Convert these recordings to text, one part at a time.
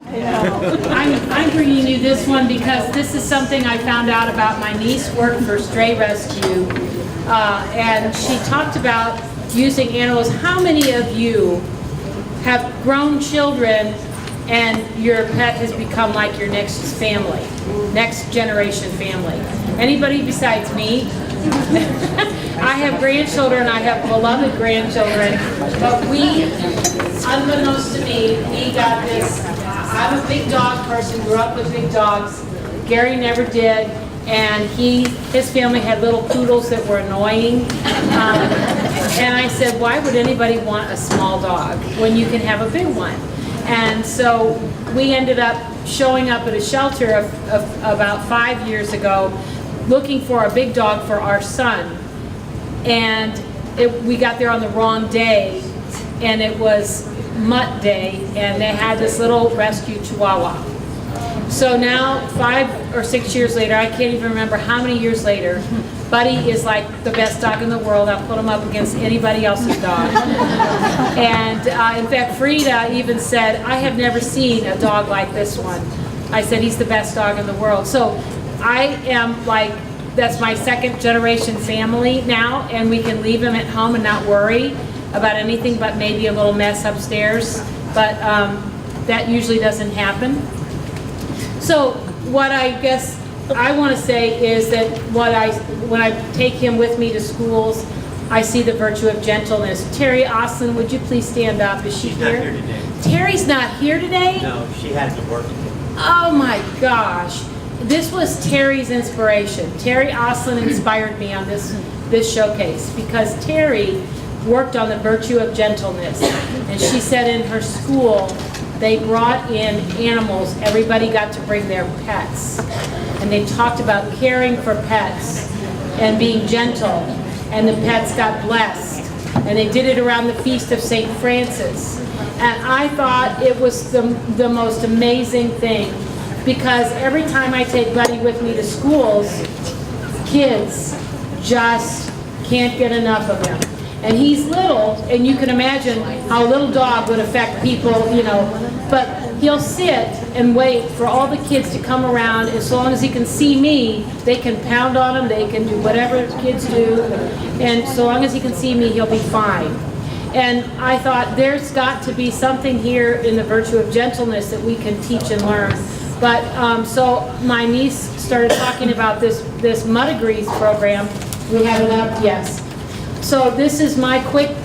I'm bringing you this one because this is something I found out about. My niece worked for Stray Rescue, and she talked about using animals. How many of you have grown children and your pet has become like your next family, next generation family? Anybody besides me? I have grandchildren, I have beloved grandchildren, but we, unbeknownst to me, we got this. I'm a big dog person, grew up with big dogs. Gary never did, and his family had little poodles that were annoying. And I said, why would anybody want a small dog when you can have a big one? And so we ended up showing up at a shelter of about 5 years ago, looking for a big dog for our son. And we got there on the wrong day, and it was Mutt Day, and they had this little rescue Chihuahua. So now, 5 or 6 years later, I can't even remember how many years later, Buddy is like the best dog in the world. I'll put him up against anybody else's dog. And in fact, Frida even said, I have never seen a dog like this one. I said, he's the best dog in the world. So I am like, that's my second generation family now, and we can leave him at home and not worry about anything but maybe a little mess upstairs. But that usually doesn't happen. So what I guess I want to say is that when I take him with me to schools, I see the virtue of gentleness. Terry Oslin, would you please stand up? Is she She's here? not here today. Terry's not here today? No, she has to work. Oh my gosh. This was Terry's inspiration. Terry Oslin inspired me on this showcase because Terry worked on the virtue of gentleness. And she said in her school, they brought in animals. Everybody got to bring their pets. And they talked about caring for pets and being gentle. And the pets got blessed. And they did it around the Feast of St. Francis. And I thought it was the most amazing thing, because every time I take Buddy with me to schools, kids just can't get enough of him. And he's little, and you can imagine how a little dog would affect people, but he'll sit and wait for all the kids to come around. As long as he can see me, they can pound on him, they can do whatever kids do, and so long as he can see me, he'll be fine. And I thought there's got to be something here in the virtue of gentleness that we can teach and learn. But so my niece started talking about this Mutt-i-grees program. We have it up, yes. So this is my quick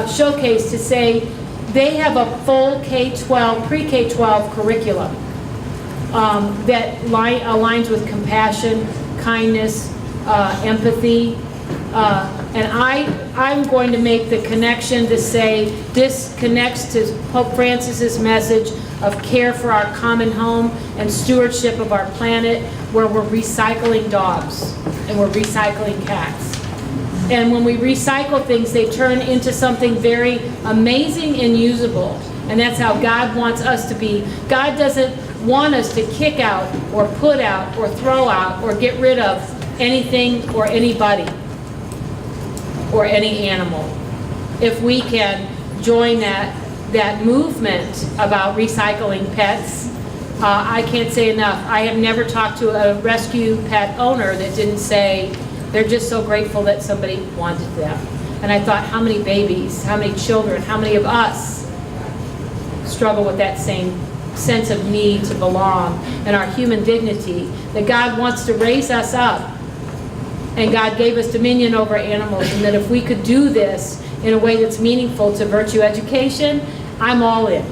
showcase to say they have a full K-12, pre-K-12 curriculum that aligns with compassion, kindness, empathy. And I'm going to make the connection to say this connects to Pope Francis's message of care for our common home and stewardship of our planet, where we're recycling dogs and we're recycling cats. And when we recycle things, they turn into something very amazing and usable. And that's how God wants us to be. God doesn't want us to kick out or put out or throw out or get rid of anything or anybody or any animal. If we can join that movement about recycling pets, I can't say enough. I have never talked to a rescue pet owner that didn't say they're just so grateful that somebody wanted them. And I thought, how many babies, how many children, how many of us struggle with that same sense of need to belong and our human dignity, that God wants to raise us up. And God gave us dominion over animals, and that if we could do this in a way that's meaningful to virtue education, I'm all in.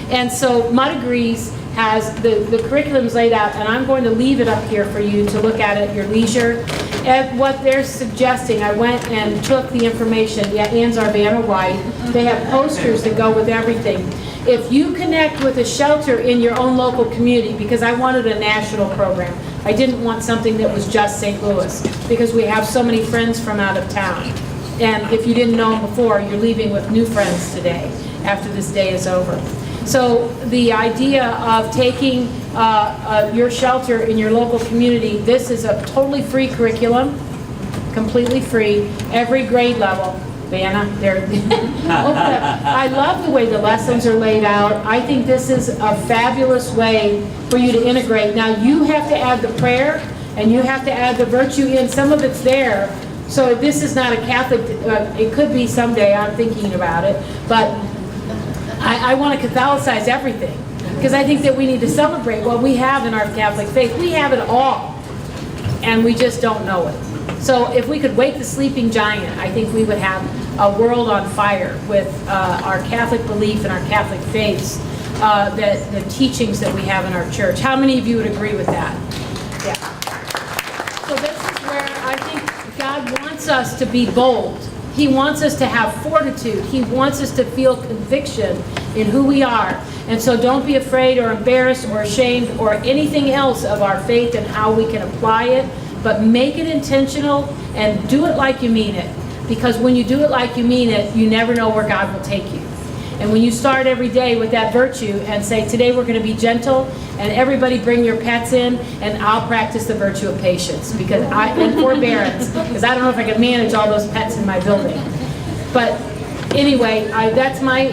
And so Mutt-i-grees has the curriculum's laid out, and I'm going to leave it up here for you to look at at your leisure. And what they're suggesting, I went and took the information. Yeah, Ann's our banner white. They have posters that go with everything. If you connect with a shelter in your own local community, because I wanted a national program, I didn't want something that was just St. Louis, because we have so many friends from out of town. And if you didn't know them before, you're leaving with new friends today after this day is over. So the idea of taking your shelter in your local community, this is a totally free curriculum, completely free, every grade level. Vanna, there. I love the way the lessons are laid out. I think this is a fabulous way for you to integrate. Now, you have to add the prayer, and you have to add the virtue in. Some of it's there. So this is not a Catholic, it could be someday, I'm thinking about it, but I want to Catholicize everything, because I think that we need to celebrate what we have in our Catholic faith. We have it all, and we just don't know it. So if we could wake the sleeping giant, I think we would have a world on fire with our Catholic belief and our Catholic faiths, the teachings that we have in our church. How many of you would agree with that? Yeah. So this is where I think God wants us to be bold. He wants us to have fortitude. He wants us to feel conviction in who we are. And so don't be afraid or embarrassed or ashamed or anything else of our faith and how we can apply it, but make it intentional and do it like you mean it. Because when you do it like you mean it, you never know where God will take you. And when you start every day with that virtue and say, today we're going to be gentle, and everybody bring your pets in, and I'll practice the virtue of patience and forbearance, because I don't know if I can manage all those pets in my building. But anyway, that's my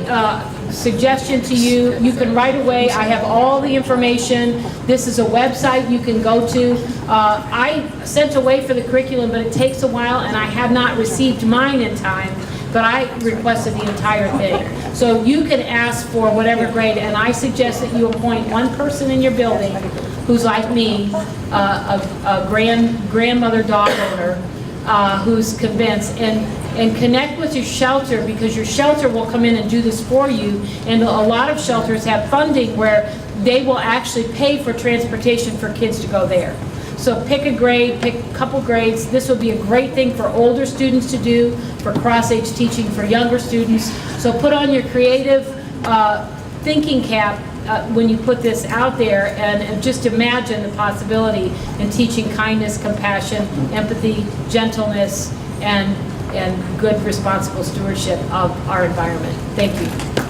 suggestion to you. You can right away, I have all the information. This is a website you can go to. I sent away for the curriculum, but it takes a while, and I have not received mine in time. But I requested the entire thing. So you can ask for whatever grade, and I suggest that you appoint one person in your building who's like me, a grandmother dog owner, who's convinced, and connect with your shelter, because your shelter will come in and do this for you. And a lot of shelters have funding where they will actually pay for transportation for kids to go there. So pick a grade, pick a couple grades. This would be a great thing for older students to do, for cross-age teaching for younger students. So put on your creative thinking cap when you put this out there, and just imagine the possibility in teaching kindness, compassion, empathy, gentleness, and good responsible stewardship of our environment. Thank you.